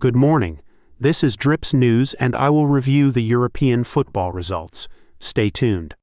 Good morning. This is Drips News and I will review the European football results. Stay tuned.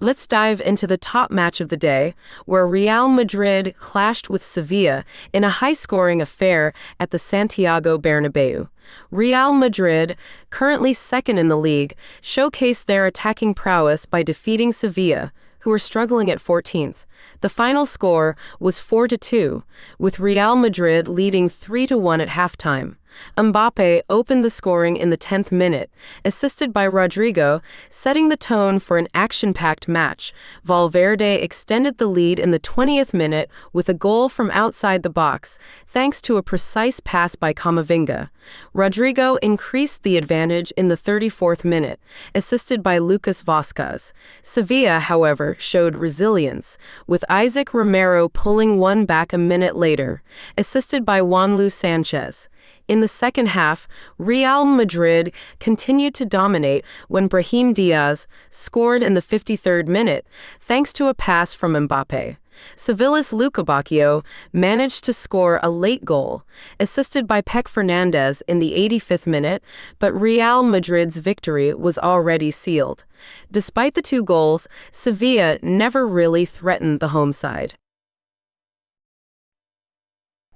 Let's dive into the top match of the day, where Real Madrid clashed with Sevilla in a high-scoring affair at the Santiago Bernabeu. Real Madrid, currently second in the league, showcased their attacking prowess by defeating Sevilla, who are struggling at 14th. The final score was 4-2, with Real Madrid leading 3-1 at halftime. Mbappe opened the scoring in the 10th minute, assisted by Rodrigo, setting the tone for an action-packed match. Valverde extended the lead in the 20th minute with a goal from outside the box, thanks to a precise pass by Camavinga. Rodrigo increased the advantage in the 34th minute, assisted by Lucas Vazquez. Sevilla, however, showed resilience, with Isaac Romero pulling one back a minute later, assisted by Juanlu Sanchez. In the second half, Real Madrid continued to dominate when Brahim Diaz scored in the 53rd minute, thanks to a pass from Mbappe. Sevilla's Luca Bacchio managed to score a late goal, assisted by Pec Fernandez in the 85th minute, but Real Madrid's victory was already sealed. Despite the two goals, Sevilla never really threatened the home side.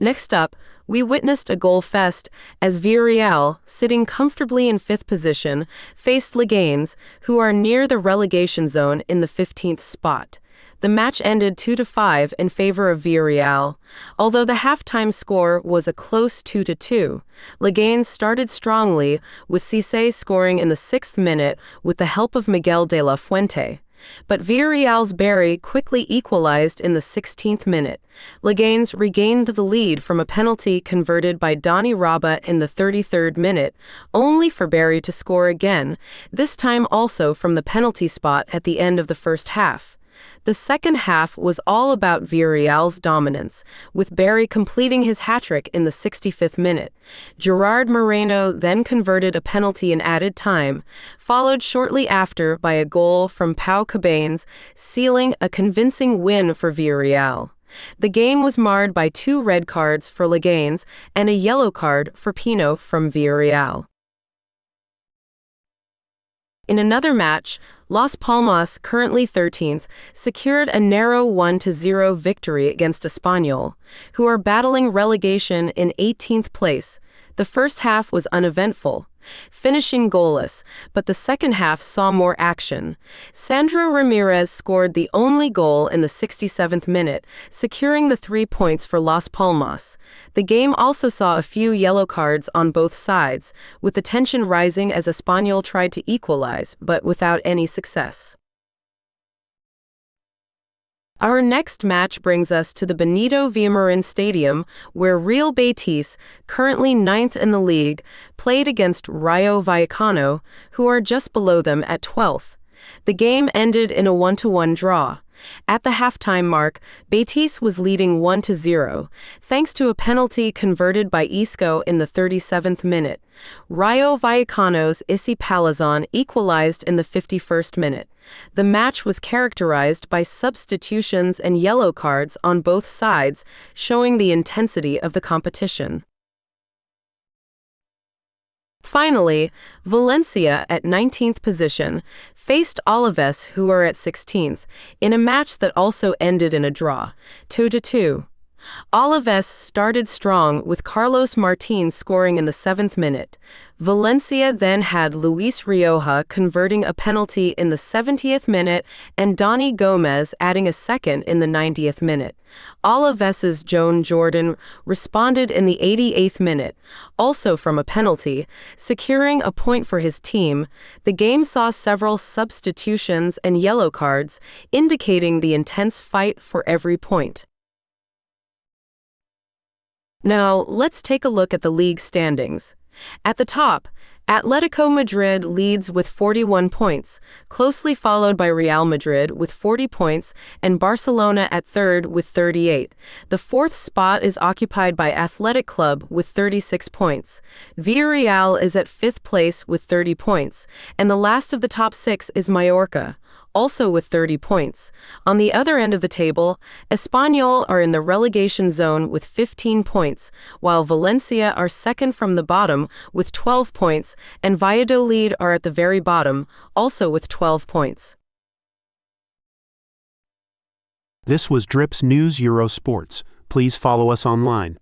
Next up, we witnessed a goal fest as Villarreal, sitting comfortably in 5th position, faced Leganés, who are near the relegation zone in the 15th spot. The match ended 2-5 in favor of Villarreal, although the halftime score was a close 2-2. Leganés started strongly, with Cissé scoring in the 6th minute with the help of Miguel de la Fuente. But Villarreal's Barry quickly equalized in the 16th minute. Leganés regained the lead from a penalty converted by Dani Rabah in the 33rd minute, only for Barry to score again, this time also from the penalty spot at the end of the first half. The second half was all about Villarreal's dominance, with Barry completing his hat-trick in the 65th minute. Gerard Moreno then converted a penalty in added time, followed shortly after by a goal from Pau Cabanes, sealing a convincing win for Villarreal. The game was marred by 2 red cards for Leganés and a yellow card for Pino from Villarreal. In another match, Las Palmas, currently 13th, secured a narrow 1-0 victory against Espanyol, who are battling relegation in 18th place. The first half was uneventful, finishing goalless, but the second half saw more action. Sandro Ramirez scored the only goal in the 67th minute, securing the 3 points for Las Palmas. The game also saw a few yellow cards on both sides, with the tension rising as Espanyol tried to equalize, but without any success. Our next match brings us to the Benito Villamarin Stadium, where Real Betis, currently 9th in the league, played against Rayo Vallecano, who are just below them at 12th. The game ended in a 1-1 draw. At the halftime mark, Betis was leading 1-0, thanks to a penalty converted by Isco in the 37th minute. Rayo Vallecano's Issy Palazon equalized in the 51st minute. The match was characterized by substitutions and yellow cards on both sides, showing the intensity of the competition. Finally, Valencia, at 19th position, faced Alaves, who are at 16th, in a match that also ended in a draw, 2-2. Alaves started strong with Carlos Martin scoring in the 7th minute. Valencia then had Luis Rioja converting a penalty in the 70th minute and Dani Gomez adding a second in the 90th minute. Alaves's Joan Jordan responded in the 88th minute, also from a penalty, securing a point for his team. The game saw several substitutions and yellow cards, indicating the intense fight for every point. Now, let's take a look at the league standings. At the top, Atletico Madrid leads with 41 points, closely followed by Real Madrid with 40 points and Barcelona at third with 38. The fourth spot is occupied by Athletic Club with 36 points. Villarreal is at fifth place with 30 points, and the last of the top 6 is Mallorca. also with 30 points. On the other end of the table, Espanyol are in the relegation zone with 15 points, while Valencia are second from the bottom with 12 points, and Valladolid are at the very bottom, also with 12 points. This was Drips News Euro Sports. Please follow us online.